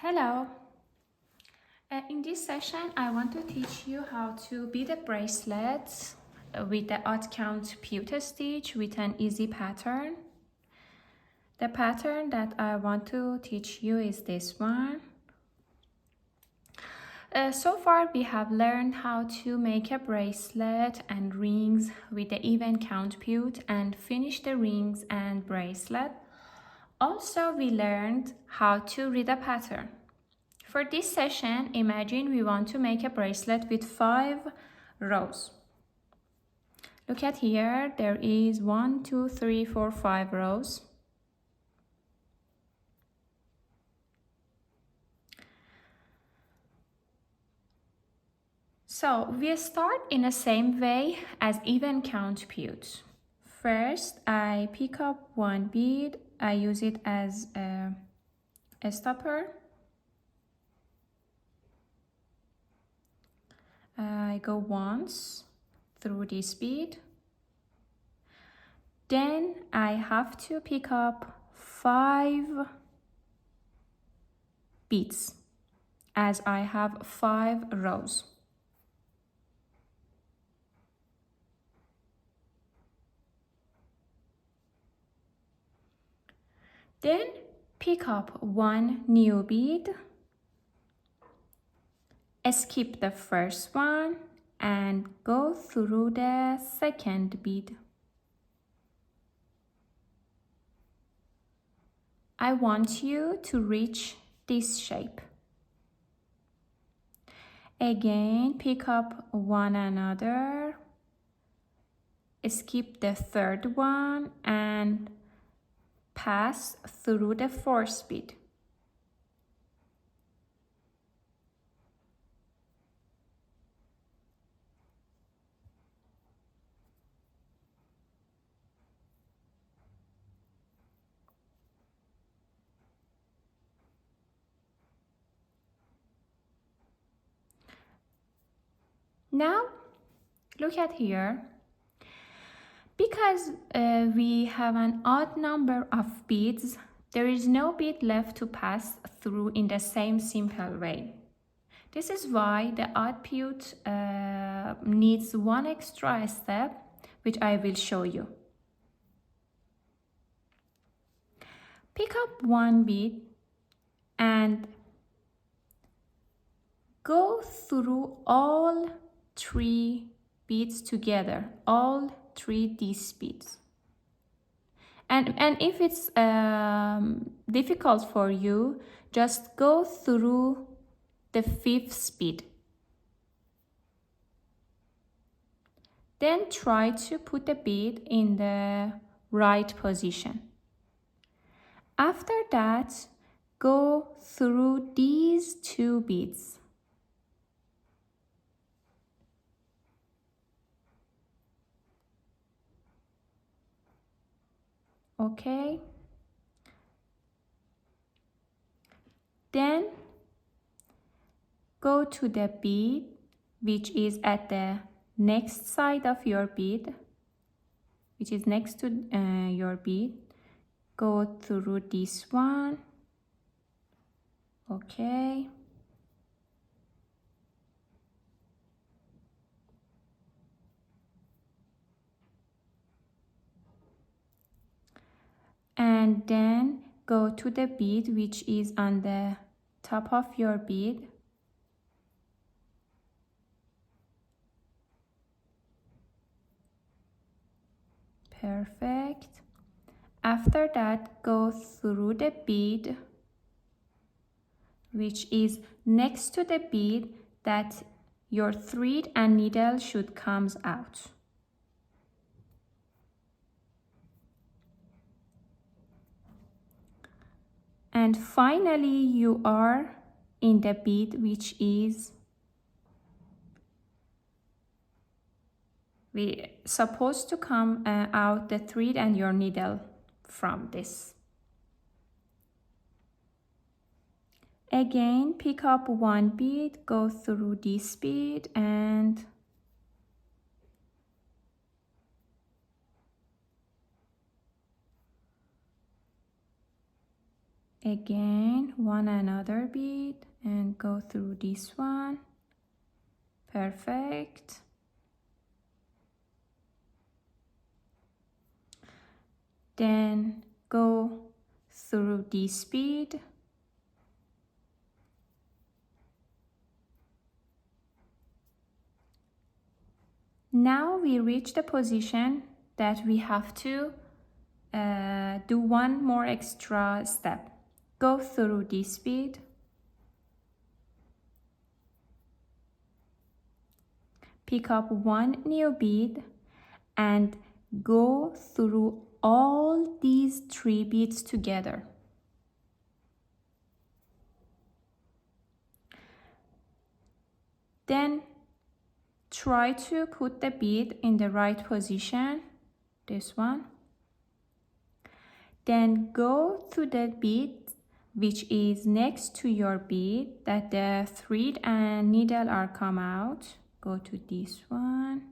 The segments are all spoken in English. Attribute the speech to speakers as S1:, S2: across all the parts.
S1: Hello. In this session, I want to teach you how to bead a bracelet with the odd count peyote stitch with an easy pattern. The pattern that I want to teach you is this one. So far, we have learned how to make a bracelet and rings with the even count peyote and finish the rings and bracelet. Also, we learned how to read a pattern. For this session, imagine we want to make a bracelet with 5 rows. Look at here, there is 1, 2, 3, 4, 5 rows. So we start in the same way as even count peyote. First, I pick up one bead, I use it as a stopper. I go once through this bead. Then I have to pick up 5 beads as I have 5 rows. Then pick up one new bead, skip the first one and go through the second bead. I want you to reach this shape. Again, pick up one another, skip the third one and pass through the fourth bead. Now, look at here. Because we have an odd number of beads, there is no bead left to pass through in the same simple way. This is why the odd peyote needs one extra step, which I will show you. Pick up one bead and go through all 3 beads together, all 3 these beads. And if it's difficult for you, just go through the 5th bead. Then try to put the bead in the right position. After that, go through these 2 beads. Okay. Then go to the bead which is at the next side of your bead, which is next to your bead. Go through this one. Okay. And then go to the bead which is on the top of your bead. Perfect. After that, go through the bead which is next to the bead that your thread and needle should come out. And finally, you are in the bead which is supposed to come out the thread and your needle from this. Again, pick up one bead, go through this bead and Again, one another bead and go through this one. Perfect. Then go through this bead. Now we reach the position that we have to do one more extra step. Go through this bead. Pick up one new bead and go through all these 3 beads together. Then try to put the bead in the right position, this one. Then go to the bead which is next to your bead that the thread and needle are come out. Go to this one.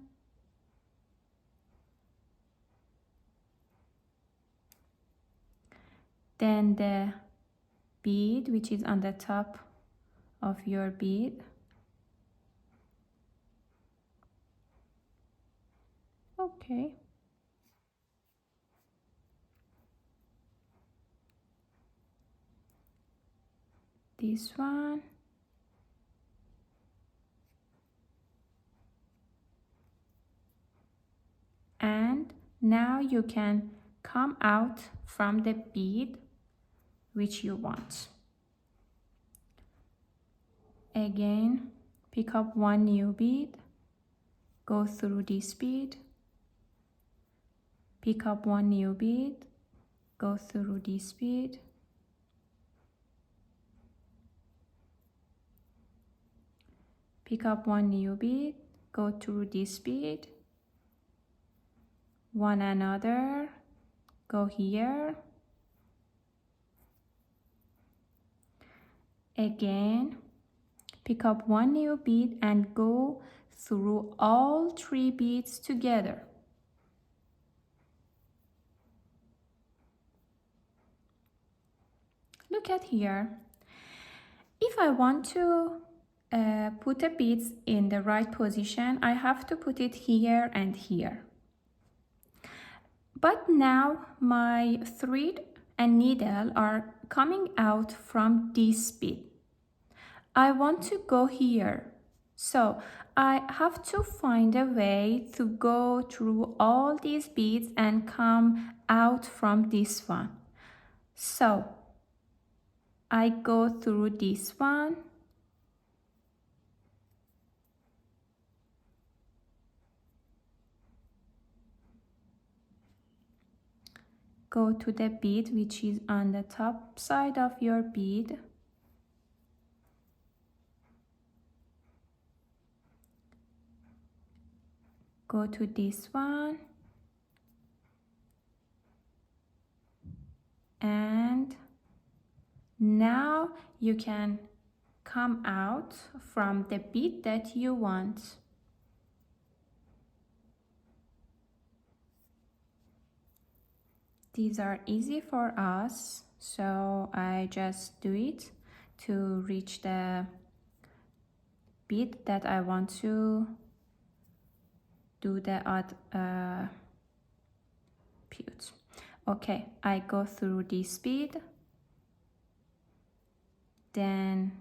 S1: Then the bead which is on the top of your bead. Okay. This one. And now you can come out from the bead which you want. Again, pick up one new bead, go through this bead, pick up one new bead, go through this bead, pick up one new bead, go through this bead, one another, go here, again, pick up one new bead and go through all 3 beads together. Look at here. If I want to put the beads in the right position, I have to put it here and here. But now my thread and needle are coming out from this bead. I want to go here. So I have to find a way to go through all these beads and come out from this one. So I go through this one. Go to the bead which is on the top side of your bead. Go to this one. And now you can come out from the bead that you want. These are easy for us, so I just do it to reach the bead that I want to do the odd peyote. Okay, I go through this bead, then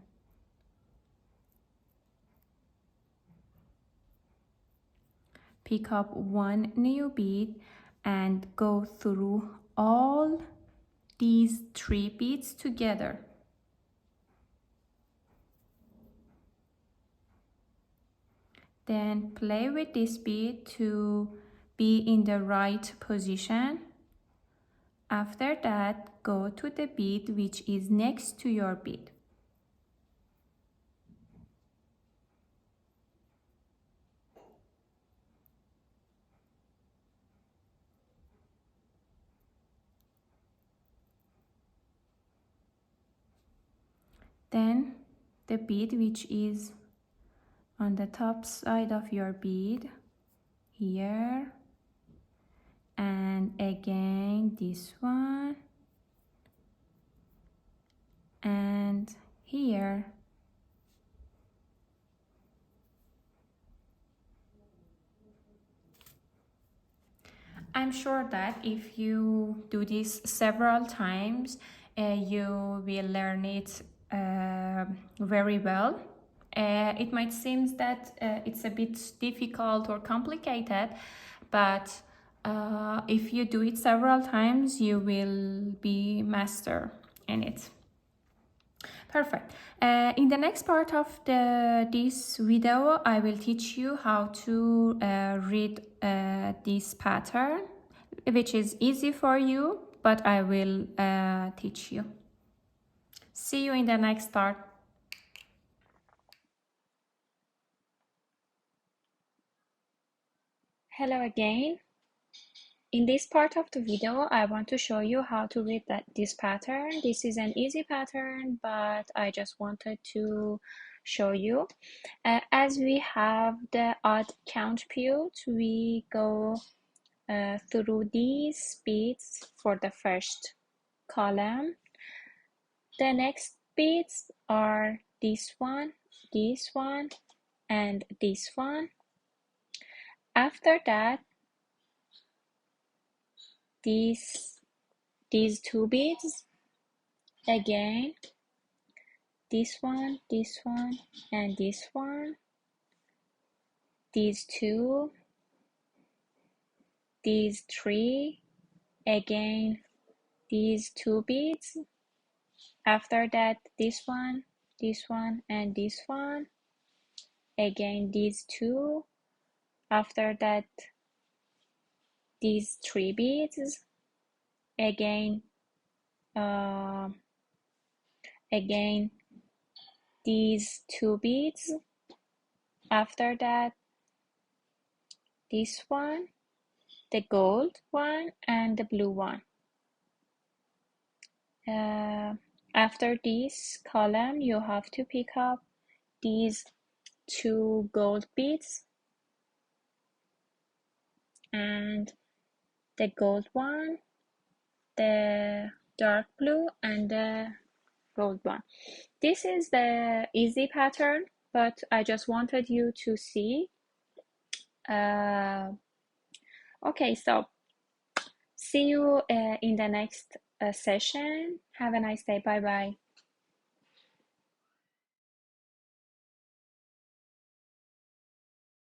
S1: pick up one new bead and go through all these 3 beads together. Then play with this bead to be in the right position. After that, go to the bead which is next to your bead. Then the bead which is on the top side of your bead here, and again this one, I'm sure that if you do this several times, you will learn it very well. It might seem that it's a bit difficult or complicated, but if you do it several times, you will be master in it. Perfect. In the next part of this video, I will teach you how to read this pattern, which is easy for you, but I will teach you. See you in the next part. Hello again. In this part of the video, I want to show you how to read this pattern. This is an easy pattern, but I just wanted to show you. As we have the odd count peyote, we go through these beads for the first column. The next beads are this one, and this one. After that, these two beads, again, this one, and this one, these two, these three, again, these two beads. After that, this one, and this one, again, these two. After that, these three beads, again, again, these two beads. After that, this one, the gold one, and the blue one. After this column, you have to pick up these two gold beads and the gold one, the dark blue, and the gold one. This is the easy pattern, but I just wanted you to see. Okay, so see you in the next session. Have a nice day. Bye bye.